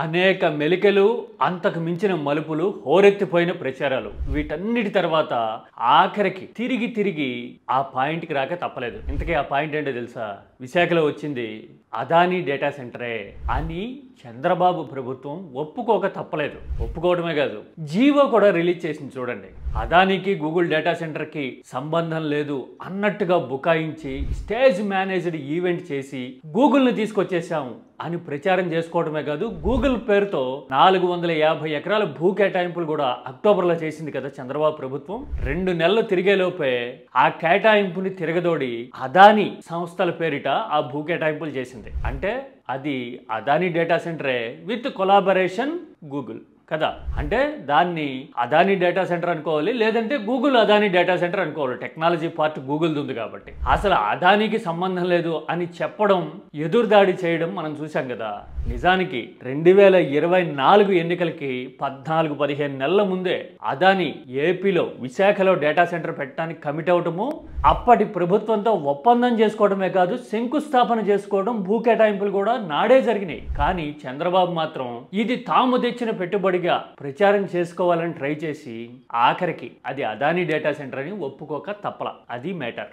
అనేక మెలికలు, అంతకు మించిన మలుపులు, హోరెత్తిపోయిన ప్రచారాలు, వీటన్నిటి తర్వాత ఆఖరికి తిరిగి ఆ పాయింట్కి రాక తప్పలేదు. ఇంతకీ ఆ పాయింట్ ఏంటో తెలుసా? విశాఖలో వచ్చింది అదానీ డేటా సెంటరే అని చంద్రబాబు ప్రభుత్వం ఒప్పుకోక తప్పలేదు. ఒప్పుకోవడమే కాదు, జీవో కూడా రిలీజ్ చేసింది. చూడండి, అదానీకి గూగుల్ డేటా సెంటర్కి సంబంధం లేదు అన్నట్టుగా బుకాయించి స్టేజ్ మేనేజ్డ్ ఈవెంట్ చేసి గూగుల్ని తీసుకొచ్చేసాం అని ప్రచారం చేసుకోవడమే కాదు, గూగుల్ పేరుతో 450 ఎకరాల భూ కేటాయింపులు కూడా అక్టోబర్లో చేసింది కదా చంద్రబాబు ప్రభుత్వం. 2 నెలలు తిరిగేలోపే ఆ కేటాయింపుని తిరగదోడి అదానీ సంస్థల పేరిట ఆ భూ కేటాయింపులు చేసింది. అంటే అది అదానీ డేటా సెంటరే విత్ కొలాబరేషన్ గూగుల్ కదా. అంటే దాన్ని అదానీ డేటా సెంటర్ అనుకోవాలి, లేదంటే గూగుల్ అదానీ డేటా సెంటర్ అనుకోవాలి. టెక్నాలజీ పార్ట్ గూగుల్ది ఉంది కాబట్టి. అసలు అదానీకి సంబంధం లేదు అని చెప్పడం, ఎదురుదాడి చేయడం మనం చూసాం కదా. నిజానికి 2024 ఎన్నికలకి 14-15 నెలల ముందే అదానీ ఏపీలో విశాఖలో డేటా సెంటర్ పెట్టడానికి కమిట్ అవటము, అప్పటి ప్రభుత్వంతో ఒప్పందం చేసుకోవడమే కాదు, శంకుస్థాపన చేసుకోవడం, భూ కేటాయింపులు కూడా నాడే జరిగినాయి. కానీ చంద్రబాబు మాత్రం ఇది తాము తెచ్చిన పెట్టుబడిగా ప్రచారం చేసుకోవాలని ట్రై చేసి ఆఖరికి అది అదానీ డేటా సెంటర్ అని ఒప్పుకోక తప్పల. అది మ్యాటర్.